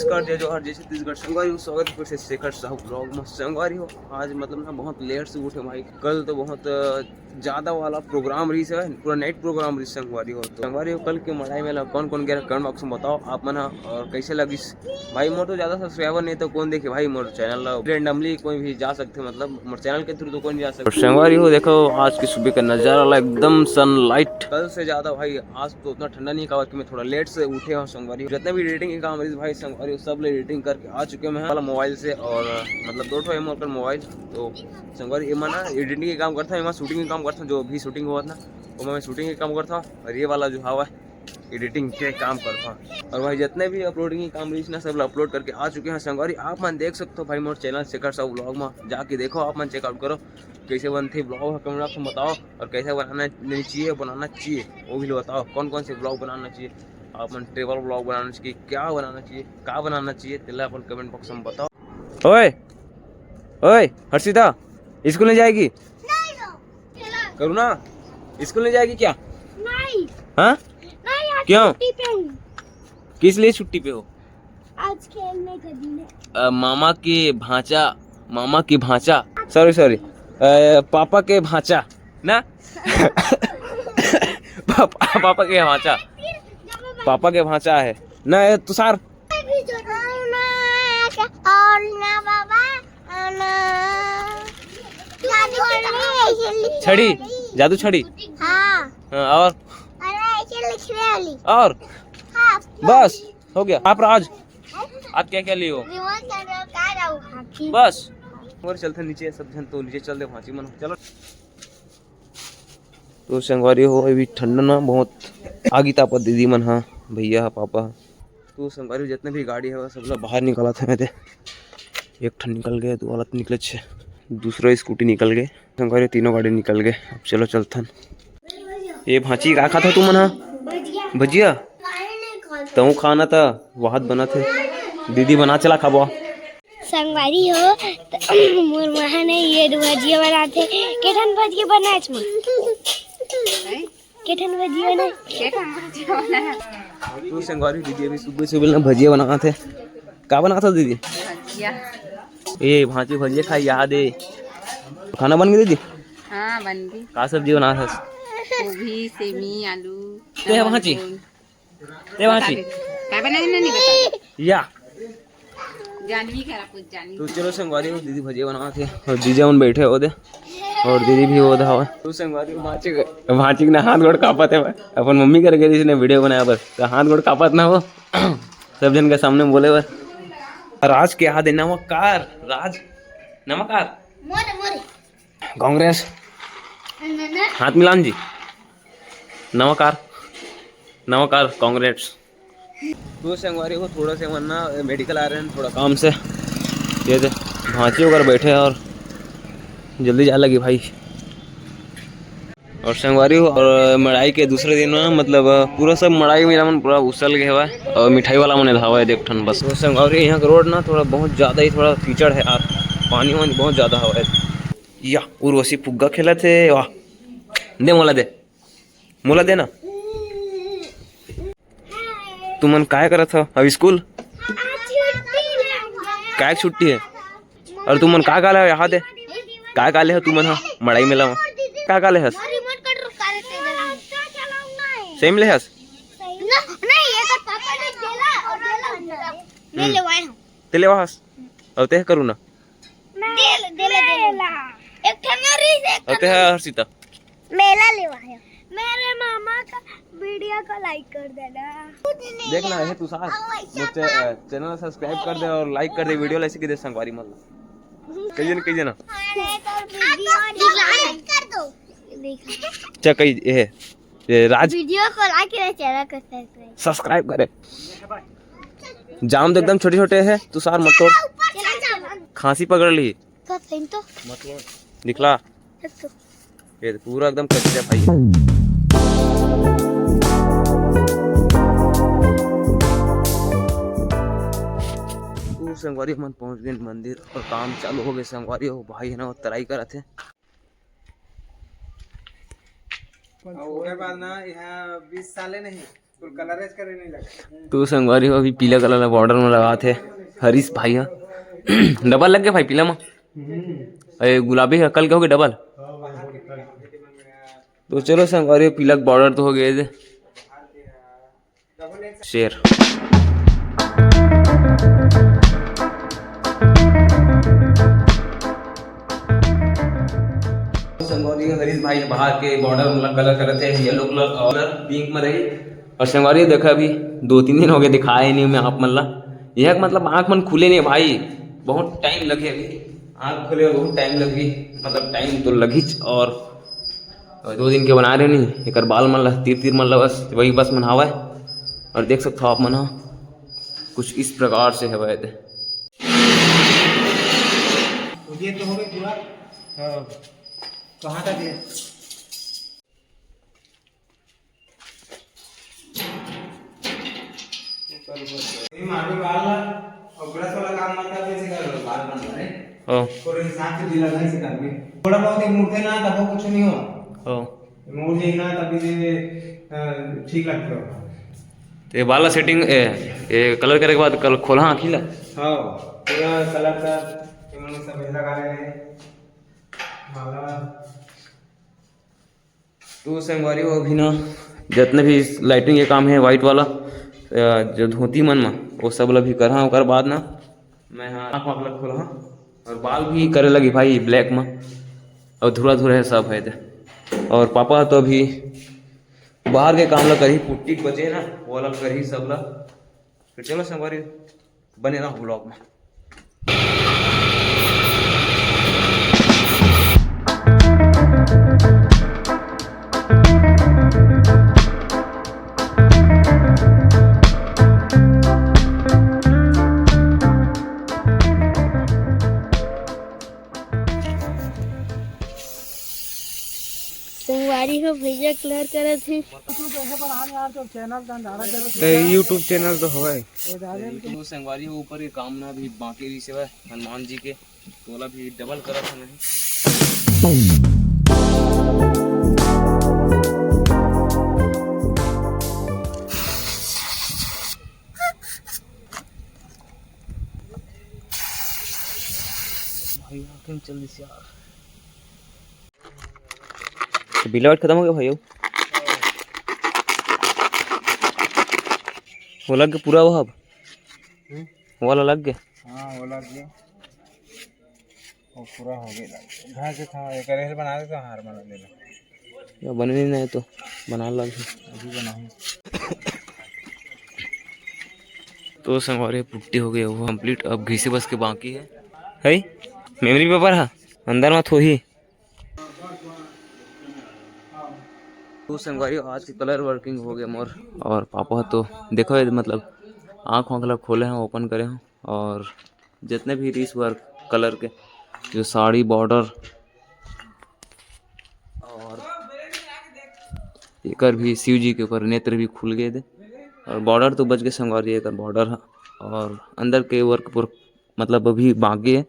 नमस्कार, जय जोहार, जय छत्तीसगढ़। संगवारी हो, स्वागत है फिर से शेखर साहू ब्लॉग में। संगवारी हो, आज मतलब ना बहुत लेट से उठे भाई। कल तो बहुत ज्यादा वाला प्रोग्राम रही है, पूरा नाइट प्रोग्राम रही संगवारी हो। तो संगवारी हो कल के मढ़ाई में कौन कौन गया कमेंट बॉक्स में बताओ आप मन। और कैसे लगी भाई। मोर तो ज्यादा सब्सक्राइबर नहीं तो कौन देखे भाई मोर चैनल। रेंडमली कोई भी जा सकते, मतलब मोर चैनल के थ्रू तो कोई नहीं जा सकते। संगवारी हो देखो आज की सुबह का नजारा एकदम सनलाइट। कल से ज्यादा भाई आज तो उतना ठंडा नहीं कहा कि मैं थोड़ा लेट से उठे हूँ। संगवारी जितना भी एडिटिंग के काम रही भाई संगवारी सब एडिटिंग करके आ चुके हैं वाला मोबाइल से। और मतलब 2 ठो एम मोबाइल। तो संगवारी ना एडिटिंग के काम करता है, शूटिंग के काम करता हूँ। जो भी शूटिंग हुआ था वो मैं शूटिंग के काम करता हूँ, और ये वाला जो हवा एडिटिंग के काम करता हूँ। और भाई जितने भी अपलोडिंग के काम रही ना सब अपलोड करके आ चुके हैं संगवारी। आप मन देख सकते हो भाई मोर चैनल शेखर साहू ब्लॉग में जाके देखो। आप मन चेकआउट करो कैसे बनते ब्लॉग, कमेंट बॉक्स में बताओ। और कैसे बनाना नहीं चाहिए, बनाना चाहिए वो भी बताओ। कौन कौन से ब्लॉग बनाना चाहिए, आप मन ट्रेवल ब्लॉग बनाना चाहिए, क्या बनाना चाहिए, क्या बनाना चाहिए, तेला अपन कमेंट बॉक्स में बताओ। ओए ओए हर्षिता, स्कूल नहीं जाएगी? करू ना, स्कूल नहीं जाएगी क्या? नहीं। हाँ क्यों? छुट्टी पे हूँ। किस लिए छुट्टी पे हो? आज खेलने का दिन है। मामा के भांचा सॉरी पापा के भांचा ना पापा के भांचा है ना ये तुषार। छड़ी, जादू छड़ी। हाँ। और हाँ, बस हो गया। आप आज क्या क्या लिए हो? बस और चलते नीचे सब जन, तो नीचे चलते भांची मन चलो। तो संगवारी हो अभी ठंडा ना बहुत आगी तापा दीदी मन, हाँ भैया पापा। तो संगवारी जितने भी गाड़ी है सब लोग बाहर निकला था। मैं एक ठन निकल गए, 2 वाला निकले छे, दूसरा स्कूटी निकल गए। संगवारी 3 गाड़ी निकल गए। अब चलो चलथन। ये भांची का खाता तू मन? हाँ भजिया तू खाना था वहां बना थे, दीदी बना चला खाबो। संगवारी हो तो मोर महा ने ये भजिया बनाते। केठन भजिया बनाए छ? केठन भजिया बनाए? तू संगवारी दीदी अभी सुबह सुबह ना भजिया बना थे। का बना था दीदी? ए भांची भजिया खाई याद है। खाना बन गई दीदी? हाँ बन गई। का सब्जी बना था? गोभी, सेमी, आलू। ते भांची क्या बनाना नहीं बता या जानवी करा कुछ जानवी। तो चलो संगवारी हो दीदी भजिया बना थे, और जीजा उन बैठे हो दे, और दीदी भी हो था। तो संगवारी भांची ना हाथ गोड़ कापत है। अपन मम्मी कर गई इसने वीडियो बनाया बस, तो हाथ गोड़ कापत ना हो सब जन के सामने बोले बस। राज के हाथ नमकार, राज नमकार कांग्रेस हाथ मिलान जी, नमकार नमकार कांग्रेस। तो संगवारी को थोड़ा से वरना मेडिकल आ रहे हैं थोड़ा काम से, ये थे भांची होकर बैठे और जल्दी जा लगी भाई। और संगवारी हो और मड़ाई के दूसरे दिन में मतलब पूरा सब मड़ाई मेरा मन पूरा उसल गया हुआ है, और मिठाई वाला मन धावा है देख ठन बस। तो संगवारी यहाँ का रोड ना थोड़ा बहुत ज़्यादा ही थोड़ा कीचड़ है यार, पानी वानी बहुत ज़्यादा हवा है। या उर्वशी फुग्गा खेला थे, वाह दे मोला दे ना। तुमन काय करत हो अब स्कूल? काय छुट्टी है? और तुमन का काले यहाँ दे काय काले हो तुमन? हाँ मड़ाई मेला में का काले हस? सेम ले हस? ते ले हस और ते करू ना और ते हर्षिता मेला लेवाया। मेरे मामा का वीडियो को लाइक कर देना। देखना है तू साथ मुझे चैनल सब्सक्राइब कर दे और लाइक कर दे, वीडियो ऐसे की दे संगवारी मतलब कहिए ना अच्छा कही ये राज वीडियो को लाइक करे, चैनल को सब्सक्राइब करे। जाम तो एकदम छोटे छोटे है, तू सार मत तोड़। खांसी पकड़ ली तो दिखला, ये पूरा एकदम कच्चा भाई। संगवारी मन पहुंच गए मंदिर और काम चालू हो गए। संगवारी हो भाई है ना वो तराई करा थे। ओकर बाद ना यहाँ 20 साले नहीं तो संगवारी हो अभी पीला कलर बॉर्डर में लगा थे हरीश भाई हा डबल लग गया भाई पीला में अरे गुलाबी है कल क्या हो गया डबल। तो चलो संगवारी पीला बॉर्डर तो हो गए थे शेर। संगवारी हरीश भाई बाहर के बॉर्डर मतलब कलर कर रहे थे येलो कलर और पिंक में रही। और संगवारी देखा अभी 2-3 दिन हो गए दिखाए नहीं मैं आप मतलब यह मतलब आँख मन खुले नहीं भाई बहुत टाइम लगे अभी आँख खुले बहुत टाइम लगी मतलब टाइम तो लगी। और 2 दिन के बना रहे नहीं एक बाल मन तीर मन बस वही बस मनावा है। और देख सकते हो आप मना कुछ इस प्रकार से है वह तो हो गई पूरा कहाँ तक है मामी बाल और ब्रश वाला काम बनता है कैसे कर बाल बन रहे ओ थोड़े हिसाब से ढीला नहीं से करके थोड़ा बहुत एक मुड़ते ना तब कुछ नहीं हो ओ मुड़ जाए ना तभी से ठीक लगता है। तो ये बाला सेटिंग ये कलर करने के बाद कल खोला आँखी ला हाँ पूरा कलर का सब लगा रहे हैं माला। तो संगवारी हो अभी ना जितने भी लाइटिंग के काम है वाइट वाला जो धोती मन में वो सब भी करा ओकर बाद ना मैं हाँ आँख वाँख खोला और बाल भी करे लगी भाई ब्लैक में और धुरा धुरा है सब है और पापा तो अभी बाहर के काम ला करी पुट्टी बचे ना वो अलग करी सब ला फिर चलो संगवारी बने रहा ब्लॉग में। संगवारी हो भैया कलर करे थे यूट्यूब चैनल तो है तो संगवारी हो ऊपर के काम ना भी बाकी भी सेवा हनुमान जी के तोला भी डबल करा था नहीं। भाई आके जल्दी से यार तो बिल खत्म हो गया भाई वो लग गया पूरा वो वाला लग गया। हाँ वो लग गया वो पूरा हो गया घर से था एक रेल बना दे तो हार बना देना या बनने नहीं तो बना लग अभी बनाऊँ। तो संगवारी पुट्टी हो गई वो कंप्लीट अब घिसे बस के बाकी है मेमोरी पेपर है अंदर मत हो ही। तो संगवारी आज की कलर वर्किंग हो गया मोर और पापा तो देखो मतलब आँख वाँख खोले हैं ओपन करे हैं और जितने भी रीस वर्क कलर के जो साड़ी बॉर्डर और एक भी शिव जी के ऊपर नेत्र भी खुल गए थे और बॉर्डर तो बच गए संगवारी एक बॉर्डर है और अंदर के वर्क पर मतलब अभी बाकी है।